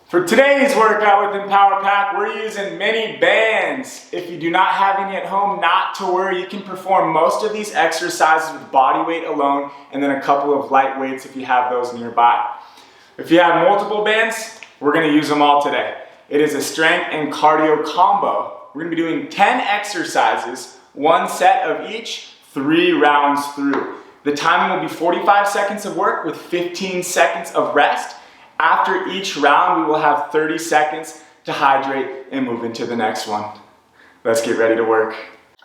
For today's workout with Empower Pack, we're using mini bands. If you do not have any at home, not to worry. You can perform most of these exercises with body weight alone and then a couple of light weights if you have those nearby. If you have multiple bands, we're going to use them all today. It is a strength and cardio combo. We're going to be doing 10 exercises, one set of each, 3 rounds through. The timing will be 45 seconds of work with 15 seconds of rest. After each round, we will have 30 seconds to hydrate and move into the next one. Let's get ready to work.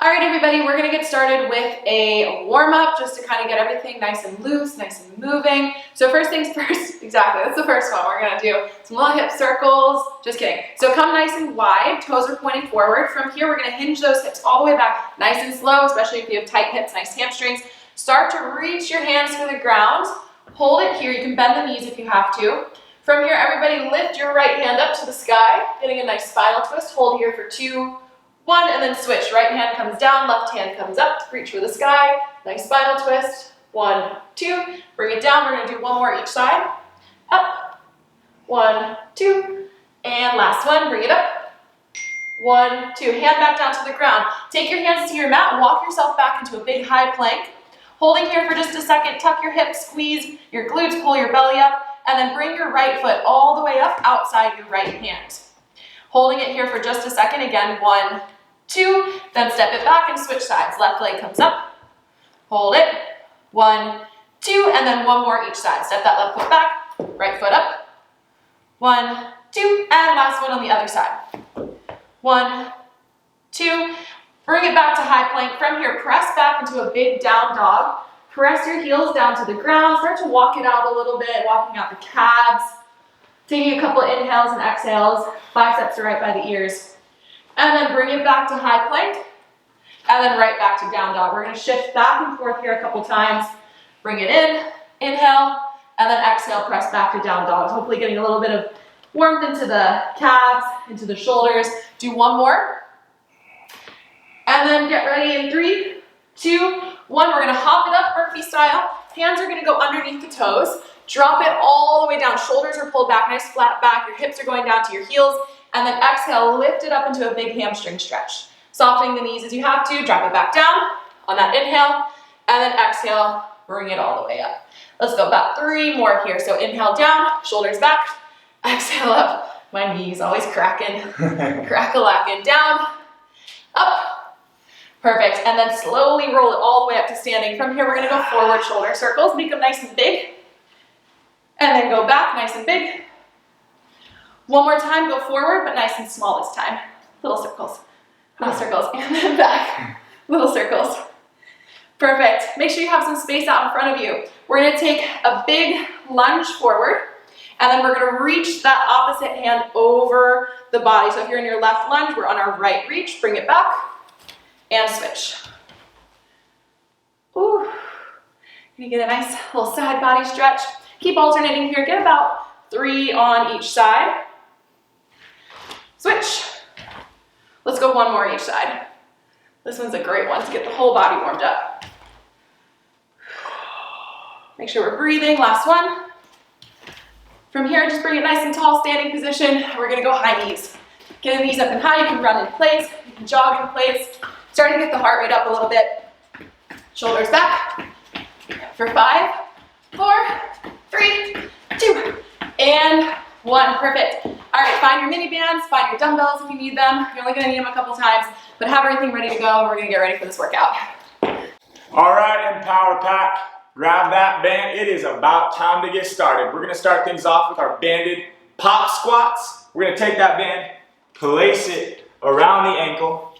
All right, everybody, we're gonna get started with a warm-up just to kind of get everything nice and loose, nice and moving. So first things first, exactly, that's the first one. We're gonna do some little hip circles, just kidding. So come nice and wide, toes are pointing forward. From here, we're gonna hinge those hips all the way back, nice and slow, especially if you have tight hips, nice hamstrings. Start to reach your hands to the ground. Hold it here, you can bend the knees if you have to. From here, everybody lift your right hand up to the sky, getting a nice spinal twist. Hold here for 2, 1, and then switch. Right hand comes down, left hand comes up. Reach for the sky, nice spinal twist. 1, 2, bring it down. We're gonna do one more each side. Up, 1, 2, and last one, bring it up. 1, 2, hand back down to the ground. Take your hands to your mat, walk yourself back into a big high plank. Holding here for just a second, tuck your hips, squeeze your glutes, pull your belly up, and then bring your right foot all the way up outside your right hand. Holding it here for just a second, again, 1, 2, then step it back and switch sides. Left leg comes up, hold it, 1, 2, and then one more each side. Step that left foot back, right foot up, 1, 2, and last one on the other side. 1, 2, bring it back to high plank. From here, press back into a big down dog. Press your heels down to the ground. Start to walk it out a little bit, walking out the calves. Taking a couple of inhales and exhales. Biceps are right by the ears. And then bring it back to high plank. And then right back to down dog. We're going to shift back and forth here a couple times. Bring it in, inhale, and then exhale, press back to down dog. Hopefully getting a little bit of warmth into the calves, into the shoulders. Do one more. And then get ready in 3, 2, 1. We're gonna hop it up Murphy style. Hands are gonna go underneath the toes. Drop it all the way down. Shoulders are pulled back, nice flat back. Your hips are going down to your heels. And then exhale, lift it up into a big hamstring stretch. Softening the knees as you have to. Drop it back down on that inhale. And then exhale, bring it all the way up. Let's go about 3 more here. So inhale down, shoulders back. Exhale up. My knees always cracking. Crack-a-lackin'. Down, up. Perfect, and then slowly roll it all the way up to standing. From here, we're gonna go forward shoulder circles, make them nice and big. And then go back, nice and big. One more time, go forward, but nice and small this time. Little circles, and then back, little circles. Perfect, make sure you have some space out in front of you. We're gonna take a big lunge forward, and then we're gonna reach that opposite hand over the body. So if you're in your left lunge, we're on our right reach, bring it back. And switch. Ooh. Gonna get a nice little side body stretch. Keep alternating here. Get about 3 on each side. Switch. Let's go one more each side. This one's a great one to get the whole body warmed up. Make sure we're breathing. Last one. From here, just bring it nice and tall, standing position. We're gonna go high knees. Get the knees up and high. You can run in place. You can jog in place. Starting to get the heart rate up a little bit. Shoulders back for 5, 4, 3, 2, and 1. Perfect. All right, find your mini bands, find your dumbbells if you need them. You're only gonna need them a couple times, but have everything ready to go. We're gonna get ready for this workout. All right, Empower Pack, grab that band. It is about time to get started. We're gonna start things off with our banded pop squats. We're gonna take that band, place it around the ankle.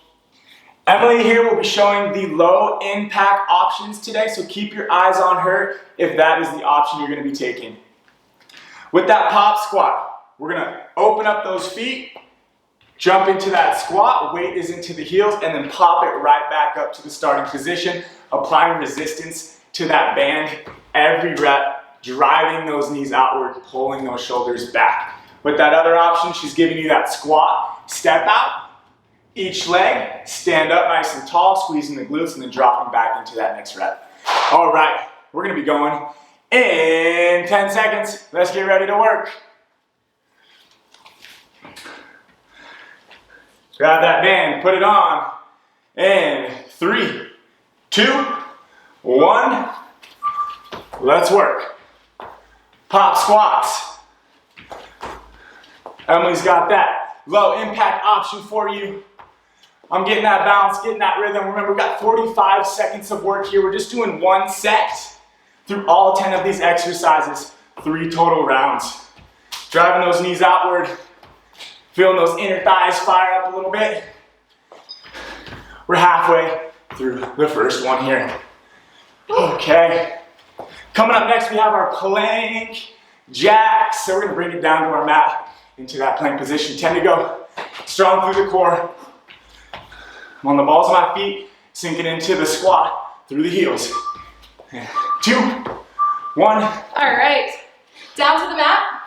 Emily here will be showing the low impact options today, so keep your eyes on her if that is the option you're going to be taking. With that pop squat, we're going to open up those feet, jump into that squat, weight is into the heels, and then pop it right back up to the starting position, applying resistance to that band every rep, driving those knees outward, pulling those shoulders back. With that other option, she's giving you that squat, step out, each leg, stand up nice and tall, squeezing the glutes, and then dropping back into that next rep. All right, we're gonna be going in 10 seconds. Let's get ready to work. Grab that band, put it on. And 3, 2, 1. Let's work. Pop squats. Emily's got that low impact option for you. I'm getting that balance, getting that rhythm. Remember, we've got 45 seconds of work here. We're just doing 1 set through all 10 of these exercises, 3 total rounds. Driving those knees outward, feeling those inner thighs fire up a little bit. We're halfway through the first one here. Okay. Coming up next, we have our plank jacks. So we're gonna bring it down to our mat into that plank position. 10 to go. Strong through the core. I'm on the balls of my feet, sinking into the squat through the heels. 2, 1. All right, down to the mat.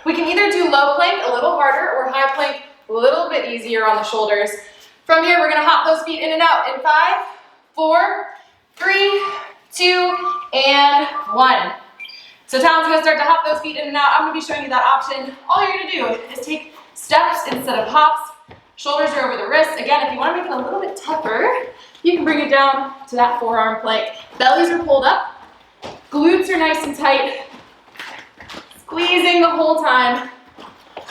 We can either do low plank a little harder or high plank a little bit easier on the shoulders. From here, we're gonna hop those feet in and out in 5, 4, 3, 2, and 1. So Talon's gonna start to hop those feet in and out. I'm gonna be showing you that option. All you're gonna do is take steps instead of hops. Shoulders are over the wrists. Again, if you wanna make it a little bit tougher, you can bring it down to that forearm plank. Bellies are pulled up. Glutes are nice and tight. Squeezing the whole time.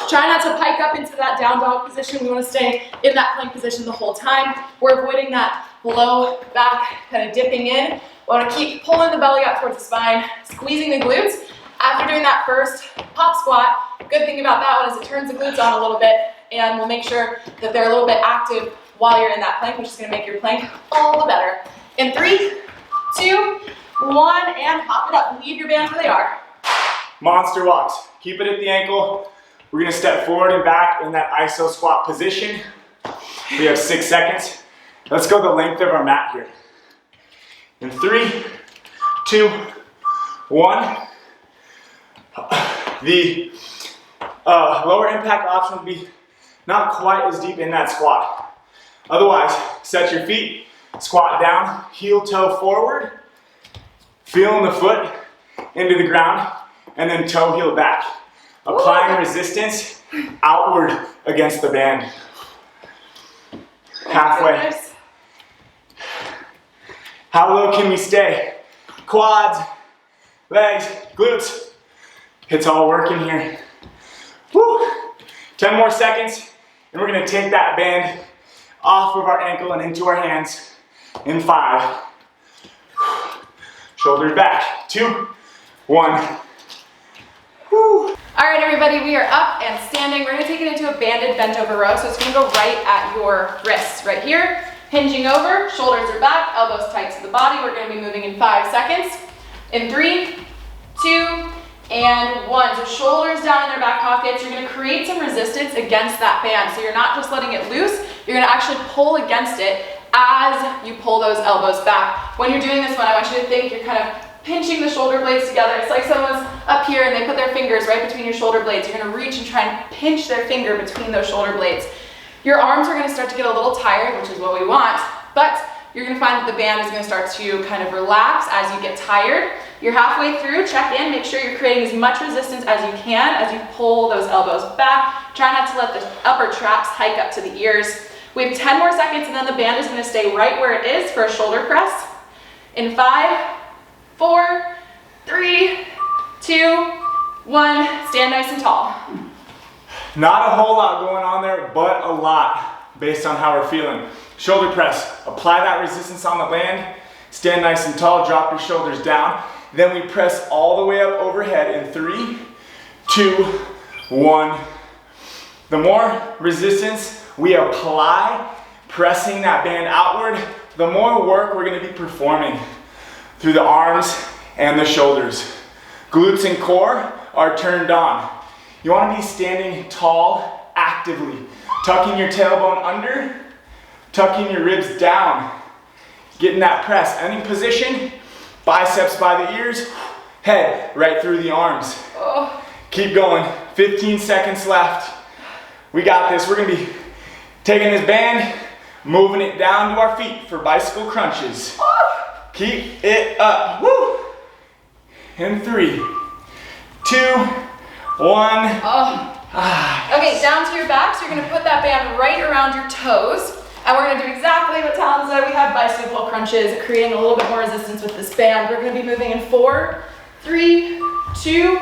Try not to pike up into that down dog position. We wanna stay in that plank position the whole time. We're avoiding that low back, kind of dipping in. We wanna keep pulling the belly up towards the spine, squeezing the glutes. After doing that first pop squat, good thing about that one is it turns the glutes on a little bit, and we'll make sure that they're a little bit active while you're in that plank, which is gonna make your plank all the better. In 3, 2, 1, and hop it up. Leave your bands where they are. Monster walks. Keep it at the ankle. We're gonna step forward and back in that iso squat position. We have 6 seconds. Let's go the length of our mat here. In 3, 2, 1. The lower impact option would be not quite as deep in that squat. Otherwise, set your feet, squat down, heel toe forward, feeling the foot into the ground, and then toe heel back. Applying resistance outward against the band. Halfway. How low can we stay? Quads, legs, glutes. It's all working here. Woo. 10 more seconds, and we're gonna take that band off of our ankle and into our hands in 5. Shoulders back. 2, 1. Woo. All right, everybody, we are up and standing. We're gonna take it into a banded bent over row. So it's gonna go right at your wrists, right here. Hinging over, shoulders are back, elbows tight to the body. We're gonna be moving in 5 seconds. In 3, 2, and 1. So shoulders down in their back pockets. You're gonna create some resistance against that band. So you're not just letting it loose, you're gonna actually pull against it as you pull those elbows back. When you're doing this one, I want you to think you're kind of pinching the shoulder blades together. It's like someone's up here and they put their fingers right between your shoulder blades. You're gonna reach and try and pinch their finger between those shoulder blades. Your arms are gonna start to get a little tired, which is what we want, but you're gonna find that the band is gonna start to kind of relax as you get tired. You're halfway through, check in, make sure you're creating as much resistance as you can as you pull those elbows back. Try not to let the upper traps hike up to the ears. We have 10 more seconds and then the band is gonna stay right where it is for a shoulder press. In 5, 4, 3, 2, 1, stand nice and tall. Not a whole lot going on there, but a lot based on how we're feeling. Shoulder press, apply that resistance on the band, stand nice and tall, drop your shoulders down. Then we press all the way up overhead in 3, 2, 1. The more resistance we apply, pressing that band outward, the more work we're gonna be performing through the arms and the shoulders. Glutes and core are turned on. You wanna be standing tall actively, tucking your tailbone under, tucking your ribs down, getting that press. Any position, biceps by the ears, head right through the arms. Oh. Keep going, 15 seconds left. We got this. We're gonna be taking this band, moving it down to our feet for bicycle crunches. Keep it up, woo! In 3, 2, 1. Okay, down to your back, so you're gonna put that band right around your toes. And we're gonna do exactly what Talon said. We have bicycle crunches, creating a little bit more resistance with this band. We're gonna be moving in 4, 3, 2,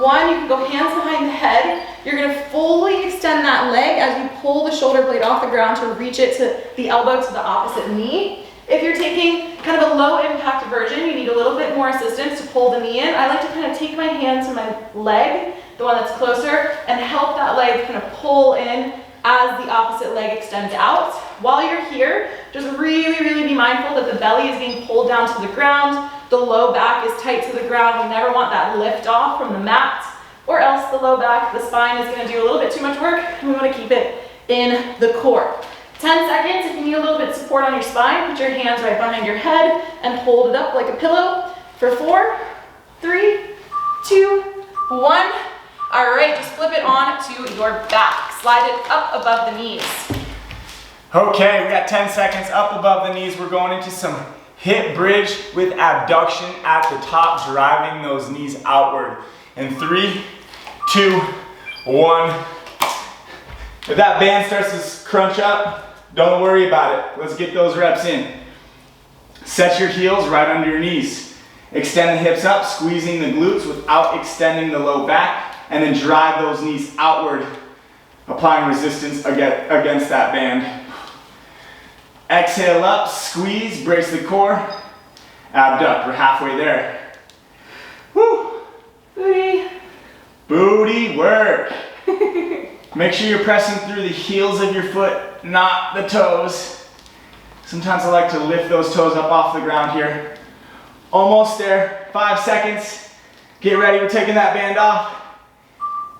1. You can go hands behind the head. You're gonna fully extend that leg as you pull the shoulder blade off the ground to reach it to the elbow to the opposite knee. If you're taking kind of a low impact version, you need a little bit more assistance to pull the knee in. I like to kind of take my hand to my leg, the one that's closer, and help that leg kind of pull in as the opposite leg extends out. While you're here, just really be mindful that the belly is being pulled down to the ground. The low back is tight to the ground. We never want that lift off from the mat, or else the low back, the spine is gonna do a little bit too much work, and we wanna keep it in the core. 10 seconds, if you need a little bit of support on your spine, put your hands right behind your head and hold it up like a pillow for 4, 3, 2, 1. All right, just flip it on to your back. Slide it up above the knees. Okay, we got 10 seconds up above the knees. We're going into some hip bridge with abduction at the top, driving those knees outward. In 3, 2, 1. If that band starts to crunch up, don't worry about it. Let's get those reps in. Set your heels right under your knees. Extend the hips up, squeezing the glutes without extending the low back, and then drive those knees outward, applying resistance against that band. Exhale up, squeeze, brace the core, abduct. We're halfway there. Woo! Booty. Booty work. Make sure you're pressing through the heels of your foot, not the toes. Sometimes I like to lift those toes up off the ground here. Almost there, 5 seconds. Get ready, we're taking that band off.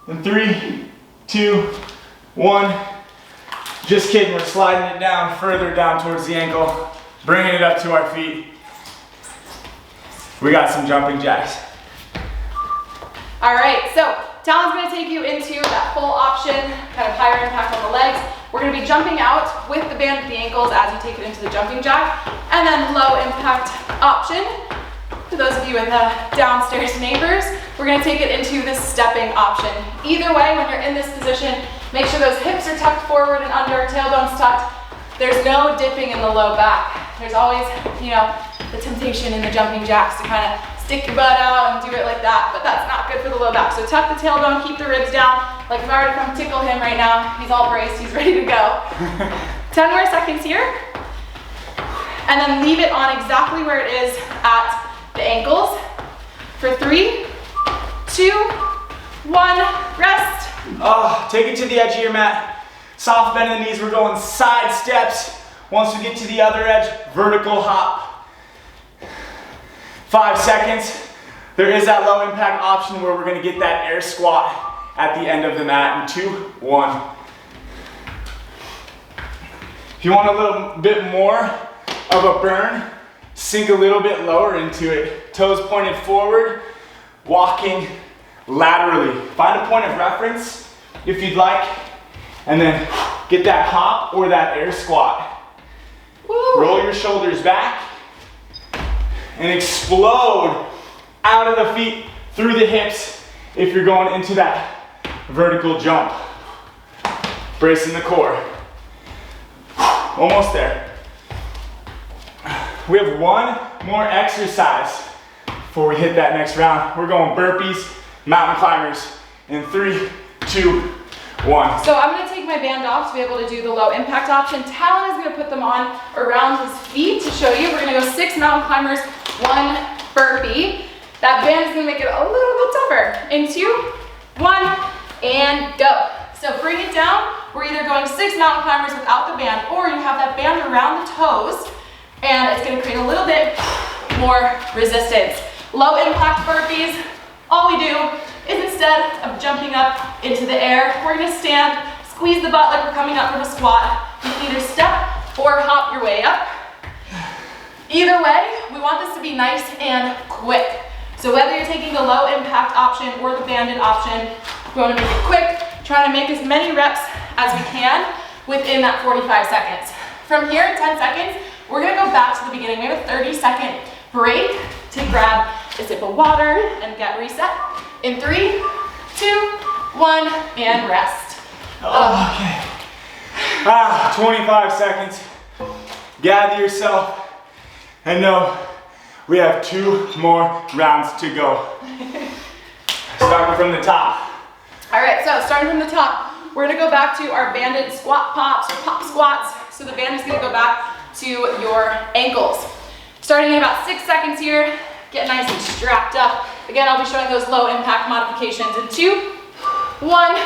In 3, 2, 1. Just kidding, we're sliding it down, further down towards the ankle, bringing it up to our feet. We got some jumping jacks. All right, so Talon's gonna take you into that full option, kind of higher impact on the legs. We're gonna be jumping out with the band at the ankles as you take it into the jumping jack, and then low impact option. For those of you with downstairs neighbors, we're gonna take it into this stepping option. Either way, when you're in this position, make sure those hips are tucked forward and under, tailbone's tucked. There's no dipping in the low back. There's always, the temptation in the jumping jacks to kind of stick your butt out and do it like that, but that's not good for the low back. So tuck the tailbone, keep the ribs down. Like if I were to come tickle him right now, he's all braced, he's ready to go. 10 more seconds here. And then leave it on exactly where it is at the ankles. For 3, 2, 1, rest. Oh, take it to the edge of your mat. Soft bend in the knees, we're going side steps. Once we get to the other edge, vertical hop. 5 seconds. There is that low impact option where we're gonna get that air squat at the end of the mat in 2, 1. If you want a little bit more of a burn, sink a little bit lower into it. Toes pointed forward, walking laterally. Find a point of reference if you'd like, and then get that hop or that air squat. Woo. Roll your shoulders back and explode out of the feet, through the hips if you're going into that vertical jump. Bracing the core. Almost there. We have one more exercise before we hit that next round. We're going burpees, mountain climbers in 3, 2, 1. So I'm gonna take my band off to be able to do the low impact option. Talon is gonna put them on around his feet to show you. We're gonna go 6 mountain climbers, 1 burpee. That band is gonna make it a little bit tougher. In 2, 1, and go. So bring it down. We're either going 6 mountain climbers without the band, or you have that band around the toes, and it's gonna create a little bit more resistance. Low impact burpees, all we do is instead of jumping up into the air, we're gonna stand, squeeze the butt like we're coming up from a squat. You can either step or hop your way up. Either way, we want this to be nice and quick. So whether you're taking the low impact option or the banded option, we wanna make it quick, trying to make as many reps as we can within that 45 seconds. From here, 10 seconds, we're gonna go back to the beginning. We have a 30-second break to grab a sip of water and get reset. In 3, 2, 1, and rest. Oh, okay. 25 seconds. Gather yourself and know we have 2 more rounds to go. Starting from the top. All right, so starting from the top, we're gonna go back to our banded squat pops or pop squats. So the band is gonna go back to your ankles. Starting in about 6 seconds here, get nice and strapped up. Again, I'll be showing those low impact modifications in 2, 1,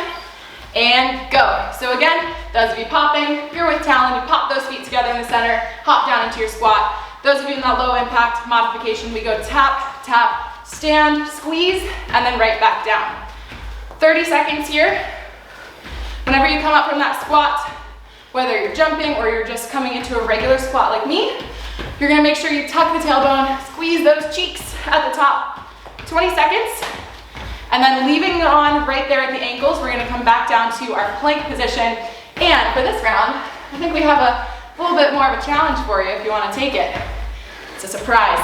and go. So again, those of you popping, if you're with Talon, you pop those feet together in the center, hop down into your squat. Those of you in that low impact modification, we go tap, tap, stand, squeeze, and then right back down. 30 seconds here. Whenever you come up from that squat, whether you're jumping or you're just coming into a regular squat like me, you're gonna make sure you tuck the tailbone, squeeze those cheeks at the top. 20 seconds. And then leaving it on right there at the ankles, we're gonna come back down to our plank position. And for this round, I think we have a little bit more of a challenge for you if you wanna take it. It's a surprise.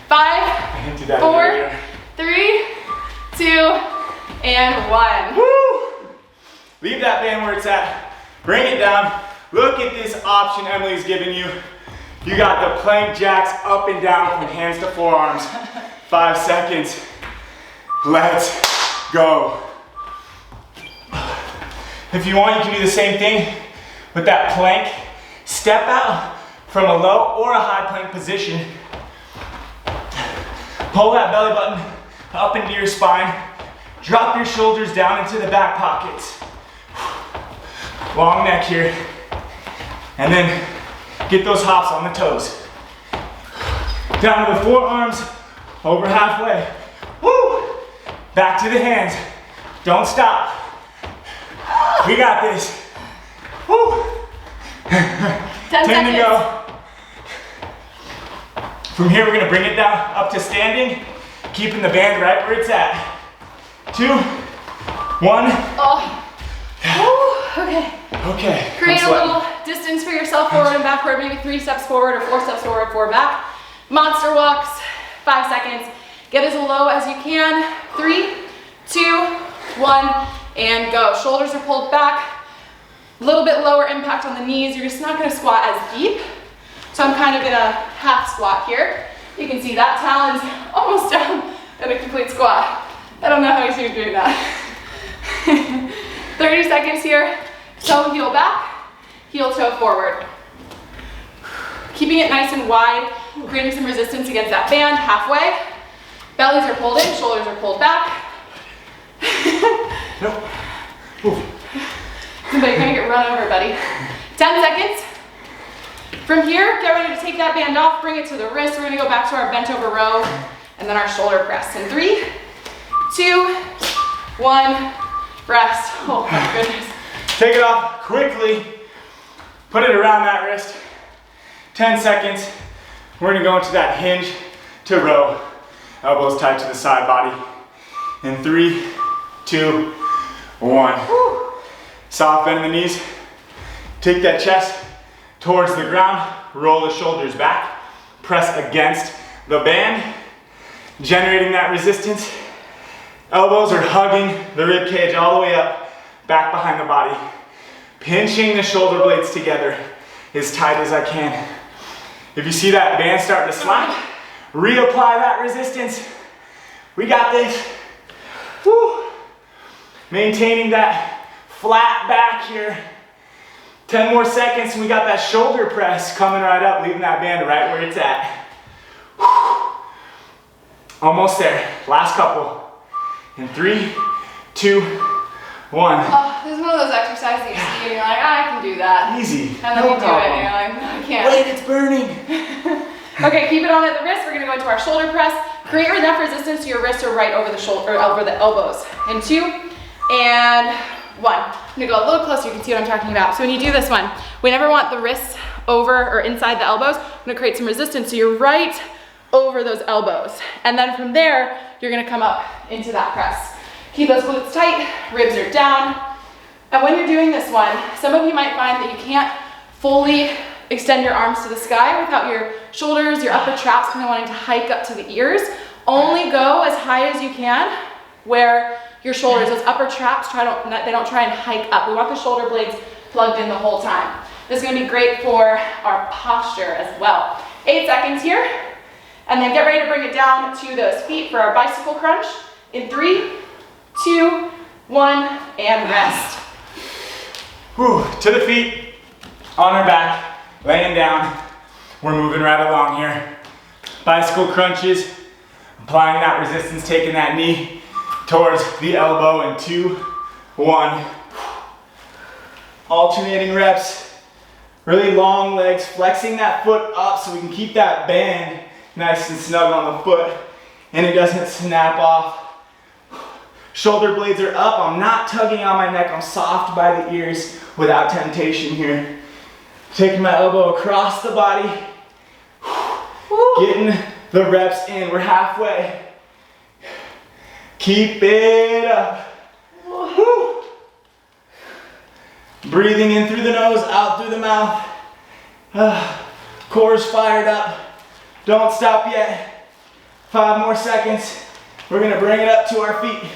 5, 4, 3, 2, and 1. Woo! Leave that band where it's at. Bring it down. Look at this option Emily's giving you. You got the plank jacks up and down from hands to forearms. 5 seconds. Let's go. If you want, you can do the same thing with that plank. Step out from a low or a high plank position. Pull that belly button up into your spine. Drop your shoulders down into the back pockets. Long neck here. And then get those hops on the toes. Down to the forearms, over halfway. Woo! Back to the hands. Don't stop. We got this. Woo! 10 seconds. To go. From here, we're gonna bring it down up to standing, keeping the band right where it's at. 2, 1. Oh. Woo. Okay. Okay. Create a little distance for yourself forward and backward, maybe 3 steps forward or 4 steps forward, 4 back. Monster walks, 5 seconds. Get as low as you can. 3, 2, 1, and go. Shoulders are pulled back. A little bit lower impact on the knees. You're just not gonna squat as deep. So I'm kind of in a half squat here. You can see that Talon's almost down in a complete squat. I don't know how he's even doing that. 30 seconds here. Toe heel back, heel toe forward. Keeping it nice and wide, creating some resistance against that band, halfway. Bellies are pulled in, shoulders are pulled back. Nope. Ooh. But you're gonna get run over, buddy. 10 seconds. From here, get ready to take that band off, bring it to the wrist. We're gonna go back to our bent over row and then our shoulder press. In 3, 2, 1, rest. Oh my goodness. Take it off quickly. Put it around that wrist. 10 seconds. We're gonna go into that hinge to row. Elbows tight to the side body. In 3, 2, 1. Woo. Soft bend in the knees. Take that chest towards the ground. Roll the shoulders back. Press against the band. Generating that resistance. Elbows are hugging the rib cage all the way up, back behind the body. Pinching the shoulder blades together as tight as I can. If you see that band starting to slack, reapply that resistance. We got this. Woo. Maintaining that flat back here. 10 more seconds and we got that shoulder press coming right up, leaving that band right where it's at. Woo. Almost there. Last couple. In 3, 2, 1. Oh, this is one of those exercises that you see and you're like, I can do that. Easy. And then you do it and you're like, no, I can't. Wait, it's burning. Okay, keep it on at the wrist. We're gonna go into our shoulder press. Create enough resistance so your wrists are right over the shoulder, or over the elbows. In 2 and 1. I'm gonna go a little closer, you can see what I'm talking about. So when you do this one, we never want the wrists over or inside the elbows. I'm gonna create some resistance so you're right over those elbows. And then from there, you're gonna come up into that press. Keep those glutes tight, ribs are down. And when you're doing this one, some of you might find that you can't fully extend your arms to the sky without your shoulders, your upper traps kind of wanting to hike up to the ears. Only go as high as you can where your shoulders. Those upper traps, they don't try and hike up. We want the shoulder blades plugged in the whole time. This is gonna be great for our posture as well. 8 seconds here, and then get ready to bring it down to those feet for our bicycle crunch. In 3, 2, 1, and rest. Whew, to the feet, on our back, laying down. We're moving right along here. Bicycle crunches, applying that resistance, taking that knee towards the elbow in 2, 1. Alternating reps. Really long legs, flexing that foot up so we can keep that band nice and snug on the foot and it doesn't snap off. Shoulder blades are up. I'm not tugging on my neck. I'm soft by the ears without temptation here. Taking my elbow across the body. Getting the reps in. We're halfway. Keep it up. Woo. Breathing in through the nose, out through the mouth. Core's fired up. Don't stop yet. 5 more seconds. We're gonna bring it up to our feet.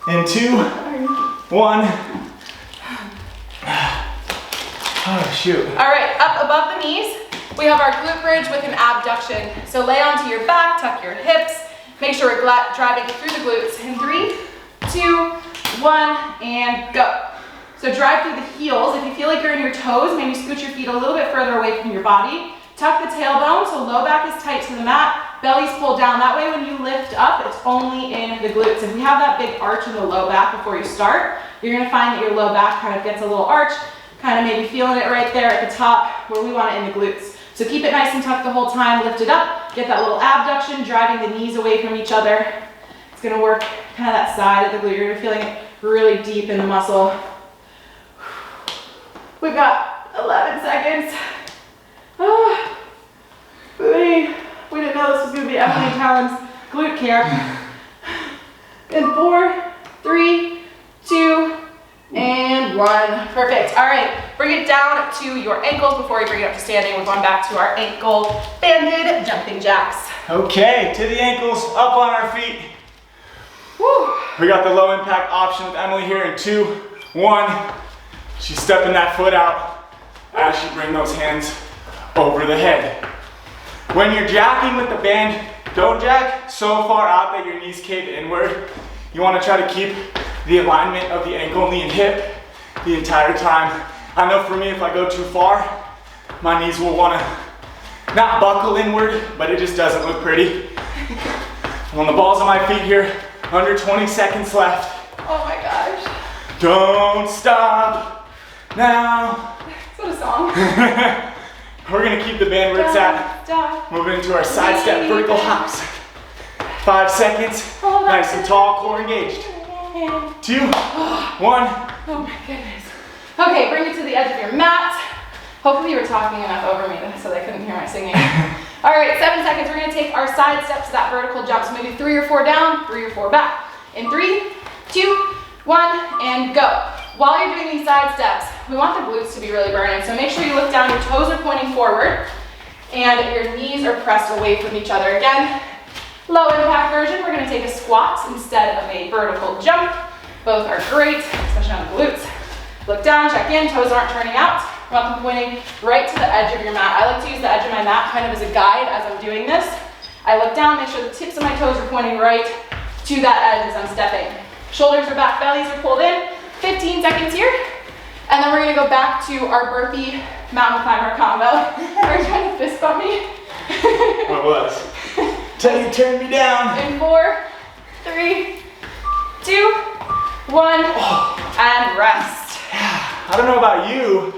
In 2, 1. Oh shoot. All right, up above the knees, we have our glute bridge with an abduction. So lay onto your back, tuck your hips. Make sure we're driving through the glutes. In 3, 2, 1, and go. So drive through the heels. If you feel like you're in your toes, maybe scoot your feet a little bit further away from your body. Tuck the tailbone so low back is tight to the mat, belly's pulled down. That way when you lift up, it's only in the glutes. If you have that big arch in the low back before you start, you're gonna find that your low back kind of gets a little arch, kind of maybe feeling it right there at the top where we want it in the glutes. So keep it nice and tucked the whole time, lift it up, get that little abduction, driving the knees away from each other. It's gonna work kind of that side of the glute. You're gonna feeling it really deep in the muscle. We've got 11 seconds. Oh, we didn't know this was going to be Emily Talon's glute camp. In 4, 3, 2, and 1. Perfect. All right, bring it down to your ankles before we bring it up to standing. We're going back to our ankle banded jumping jacks. Okay, to the ankles, up on our feet. Woo. We got the low impact option with Emily here in 2, 1. She's stepping that foot out as she brings those hands over the head. When you're jacking with the band, don't jack so far out that your knees cave inward. You want to try to keep the alignment of the ankle, knee, and hip the entire time. I know for me, if I go too far, my knees will want to not buckle inward, but it just doesn't look pretty. I'm on the balls of my feet here, under 20 seconds left. Oh my gosh. Don't stop now. Is that a song? We're gonna keep the band where it's at. Moving into our side step vertical hops. 5 seconds. Nice and tall, core engaged. 2, 1. Oh my goodness. Okay, bring it to the edge of your mat. Hopefully you were talking enough over me so they couldn't hear my singing. All right, 7 seconds. We're gonna take our side steps to that vertical jump. So maybe 3 or 4 down, 3 or 4 back. In 3, 2, 1, and go. While you're doing these side steps, we want the glutes to be really burning. So make sure you look down, your toes are pointing forward, and your knees are pressed away from each other. Again, low impact version, we're gonna take a squat instead of a vertical jump. Both are great, especially on the glutes. Look down, check in, toes aren't turning out. We want them pointing right to the edge of your mat. I like to use the edge of my mat kind of as a guide as I'm doing this. I look down, make sure the tips of my toes are pointing right to that edge as I'm stepping. Shoulders are back, bellies are pulled in. 15 seconds here. And then we're gonna go back to our burpee mountain climber combo. Are you trying to fist bump me? I was. Till you turn me down. In 4, 3, 2, 1, and rest. I don't know about you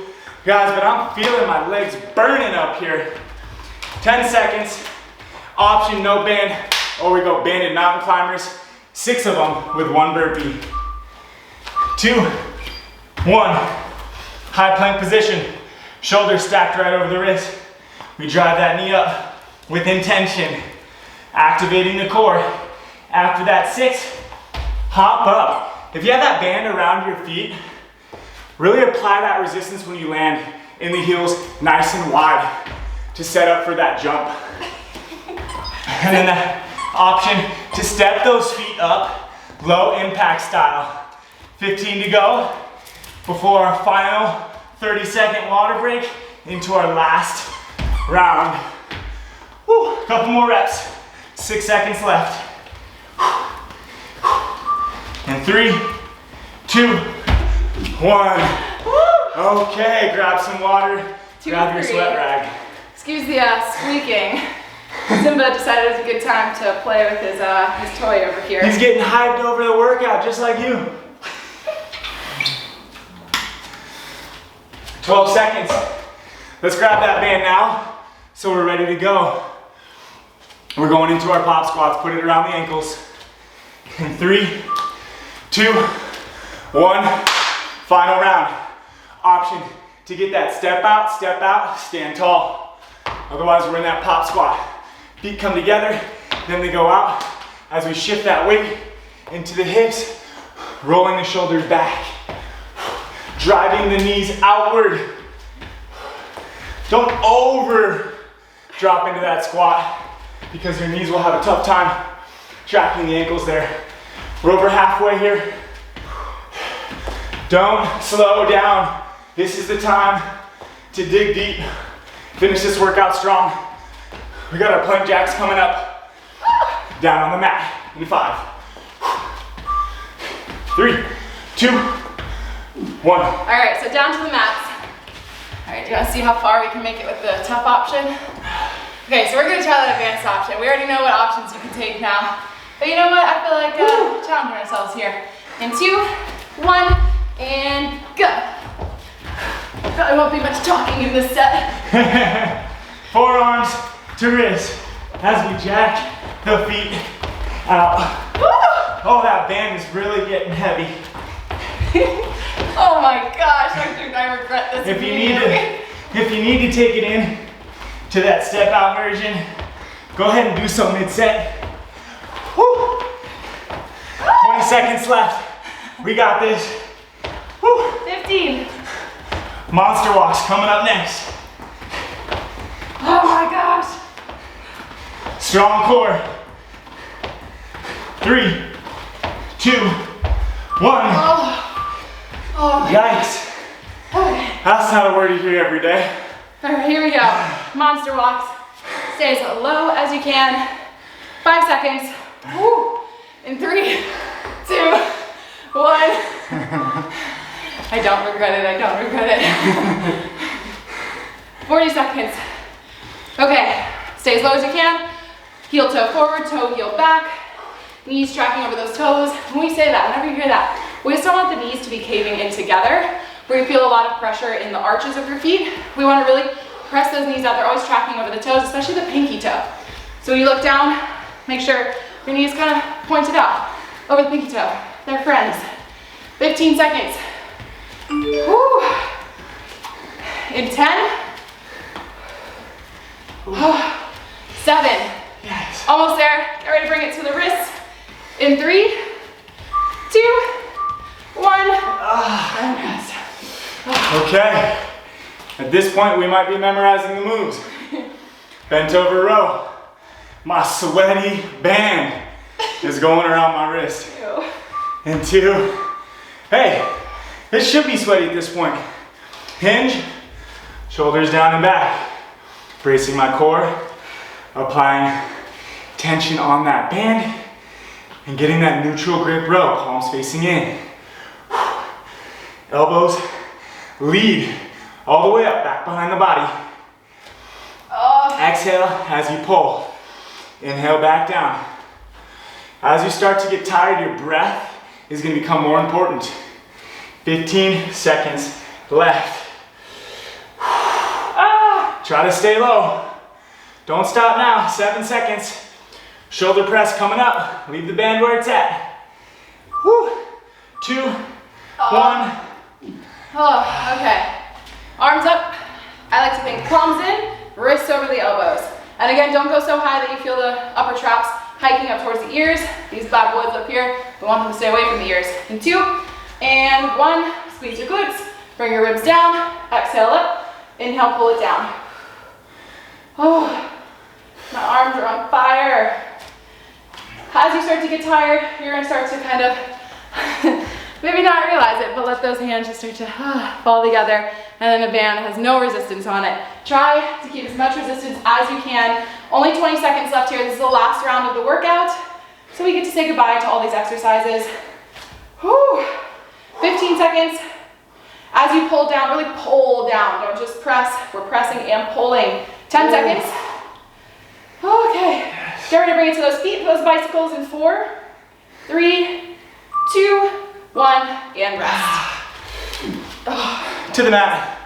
guys, but I'm feeling my legs burning up here. 10 seconds. Option, no band, or we go banded mountain climbers. 6 of them with 1 burpee. 2, 1. High plank position. Shoulders stacked right over the wrist. We drive that knee up with intention. Activating the core. After that 6, hop up. If you have that band around your feet, really apply that resistance when you land in the heels nice and wide to set up for that jump. And then the option to step those feet up low impact style. 15 to go before our final 30-second water break into our last round. Woo, couple more reps. 6 seconds left. And 3, 2, 1. Okay, grab some water. Grab your sweat rag. Excuse the squeaking. Simba decided it was a good time to play with his toy over here. He's getting hyped over the workout just like you. 12 seconds. Let's grab that band now so we're ready to go. We're going into our pop squats. Put it around the ankles. In 3, 2, 1. Final round. Option to get that step out, stand tall. Otherwise, we're in that pop squat. Feet come together, then they go out. As we shift that weight into the hips, rolling the shoulders back. Driving the knees outward. Don't over drop into that squat because your knees will have a tough time tracking the ankles there. We're over halfway here. Don't slow down. This is the time to dig deep. Finish this workout strong. We got our plank jacks coming up. Down on the mat in 5, 3, 2, 1. All right, so down to the mats. All right, do you want to see how far we can make it with the tough option? Okay, so we're gonna try that advanced option. We already know what options you can take now. But you know what, I feel like challenging ourselves here. In 2, 1, and go. Probably won't be much talking in this set. Forearms to wrist as we jack the feet out. Oh, that band is really getting heavy. Oh my gosh, I regret this. If you need to take it in to that step out version, go ahead and do so mid-set. 20 seconds left. We got this. 15. Monster walks coming up next. Oh my gosh. Strong core. 3, 2, 1. Oh. Yikes. Okay. That's not a word you hear every day. All right, here we go. Monster walks. Stay as low as you can. 5 seconds. Woo. In 3, 2, 1. I don't regret it. 40 seconds. Okay, stay as low as you can. Heel toe forward, toe heel back. Knees tracking over those toes. When we say that, whenever you hear that, we just don't want the knees to be caving in together, where you feel a lot of pressure in the arches of your feet. We want to really press those knees out. They're always tracking over the toes, especially the pinky toe. So when you look down, make sure your knees kind of pointed out over the pinky toe. They're friends. 15 seconds. Woo. In 10, 7, Yes. almost there. Get ready to bring it to the wrists. In 3, 2, 1. And rest. Okay. At this point, we might be memorizing the moves. Bent over row. My sweaty band is going around my wrist. Ew. And 2. Hey, it should be sweaty at this point. Hinge, shoulders down and back. Bracing my core, applying tension on that band, and getting that neutral grip row, palms facing in. Elbows lead all the way up, back behind the body. Exhale as you pull. Inhale back down. As you start to get tired, your breath is going to become more important. 15 seconds left. Try to stay low. Don't stop now. 7 seconds. Shoulder press coming up. Leave the band where it's at. 2, 1. Oh, okay. Arms up. I like to think palms in, wrists over the elbows. And again, don't go so high that you feel the upper traps hiking up towards the ears. These bad boys up here, we want them to stay away from the ears. In 2 and 1, squeeze your glutes. Bring your ribs down. Exhale up. Inhale, pull it down. Oh, my arms are on fire. As you start to get tired, you're gonna start to kind of, maybe not realize it, but let those hands just start to fall together, and then the band has no resistance on it. Try to keep as much resistance as you can. Only 20 seconds left here. This is the last round of the workout, so we get to say goodbye to all these exercises. Whew. 15 seconds. As you pull down, really pull down. Don't just press. We're pressing and pulling. 10 seconds. Okay. Get ready to bring it to those feet, those bicycles in 4, 3, 2, 1, and rest. To the mat.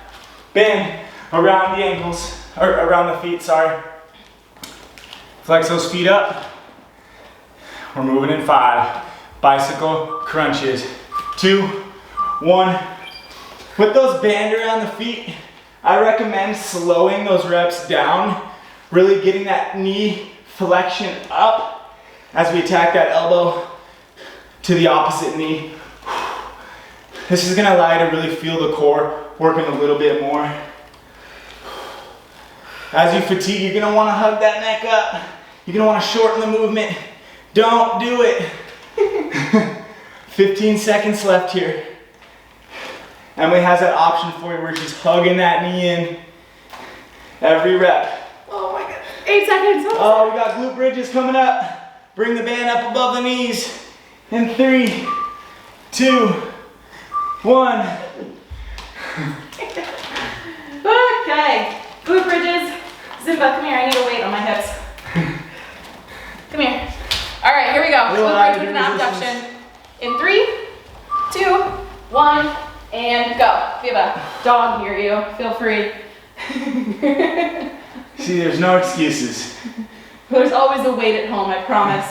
Band around the ankles, or around the feet, sorry. Flex those feet up. We're moving in 5. Bicycle crunches. 2, 1. With those band around the feet, I recommend slowing those reps down, really getting that knee flexion up as we attack that elbow to the opposite knee. This is gonna allow you to really feel the core working a little bit more. As you fatigue, you're gonna wanna hug that neck up. You're gonna wanna shorten the movement. Don't do it. 15 seconds left here. Emily has that option for you where she's hugging that knee in every rep. Oh my God. 8 seconds. Oh, we got glute bridges coming up. Bring the band up above the knees. In 3, 2, 1. Okay. Glute bridges. Zumba, come here. I need a weight on my hips. Come here. All right, here we go. Glute bridge with an abduction. In 3, 2, 1, and go. If you have a dog near you, feel free. See, there's no excuses. There's always a weight at home, I promise.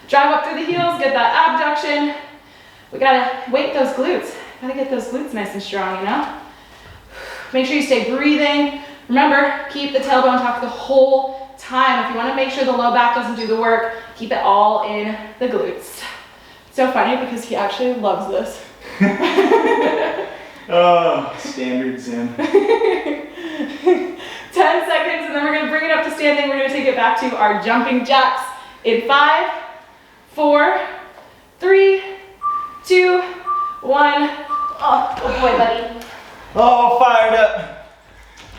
Drive up through the heels, get that abduction. We gotta weight those glutes. Gotta get those glutes nice and strong, you know? Make sure you stay breathing. Remember, keep the tailbone tucked the whole time. If you wanna make sure the low back doesn't do the work, keep it all in the glutes. So funny because he actually loves this. Oh, standard Zim. 10 seconds, and then we're gonna bring it up to standing. We're gonna take it back to our jumping jacks in 5, 4, 3, 2, 1. Oh, good boy, buddy. Oh, fired up.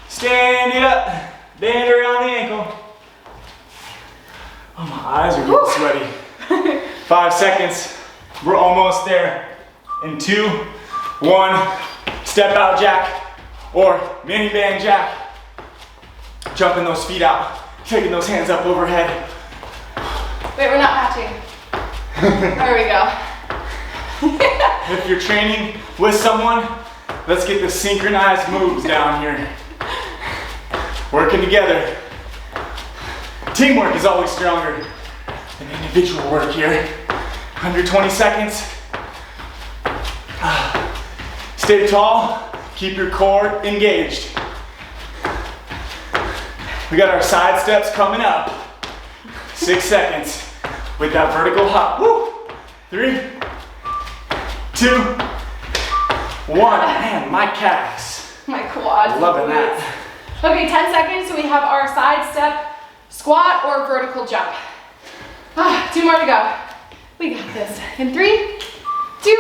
Stand it up. Band around the ankle. Oh, my eyes are getting sweaty. 5 seconds. We're almost there. In 2, 1. Step out jack or mini band jack. Jumping those feet out. Taking those hands up overhead. Wait, we're not matching. There we go. If you're training with someone, let's get the synchronized moves down here. Working together. Teamwork is always stronger than individual work here. Under 20 seconds. Stay tall, keep your core engaged. We got our side steps coming up. 6 seconds with that vertical hop. Woo! 3, 2, 1. Man, my calves. My quads. Loving that. Okay, 10 seconds, so we have our side step, squat, or vertical jump. 2 more to go. We got this. In 3, 2,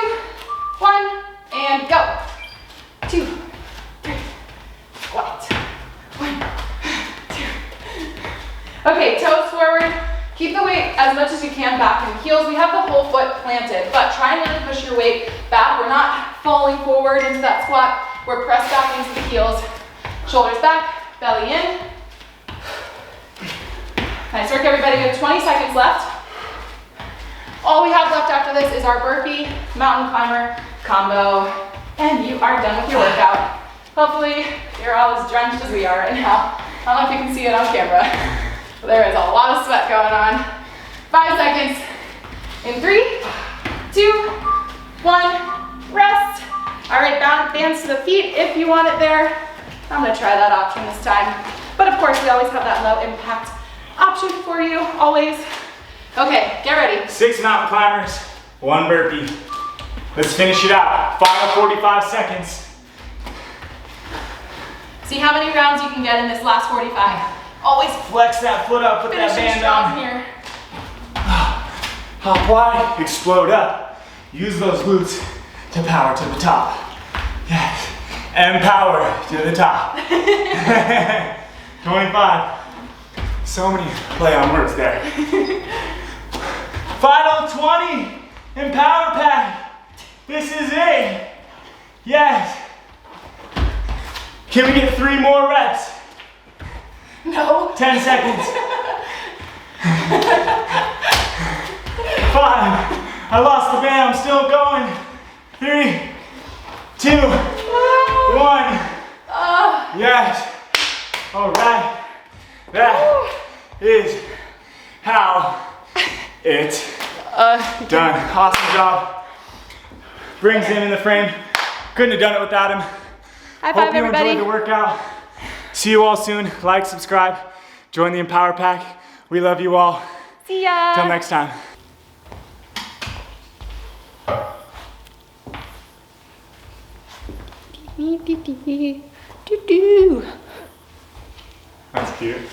1, and go. 2, 3, squat. 1, 2. Okay, toes forward. Keep the weight as much as you can back in the heels. We have the whole foot planted, but try and really push your weight back. We're not falling forward into that squat. We're pressed back into the heels. Shoulders back, belly in. Nice work, everybody. We have 20 seconds left. All we have left after this is our burpee, mountain climber combo, and you are done with your workout. Hopefully, you're all as drenched as we are right now. I don't know if you can see it on camera, but there is a lot of sweat going on. 5 seconds. In 3, 2, 1, rest. All right, bands to the feet if you want it there. I'm gonna try that option this time. But of course, we always have that low impact option for you, always. Okay, get ready. 6 mountain climbers, 1 burpee. Let's finish it out. Final 45 seconds. See how many rounds you can get in this last 45. Always Flex that foot up, put that finishing band strong on. here. Hop wide, explode up. Use those glutes to power to the top. Yes. And power to the top. 25. So many play on words there. Final 20 in power pack. This is it. Yes. Can we get 3 more reps? No. 10 seconds. 5. I lost the band. I'm still going. 3, 2, 1. Yes. All right. That is how it's done. Awesome job. Brings him in the frame. Couldn't have done it without him. High five, Hope you everybody. enjoyed the workout. See you all soon. Like, subscribe, join the Empower Pack. We love you all. See ya. Till next time. That's cute.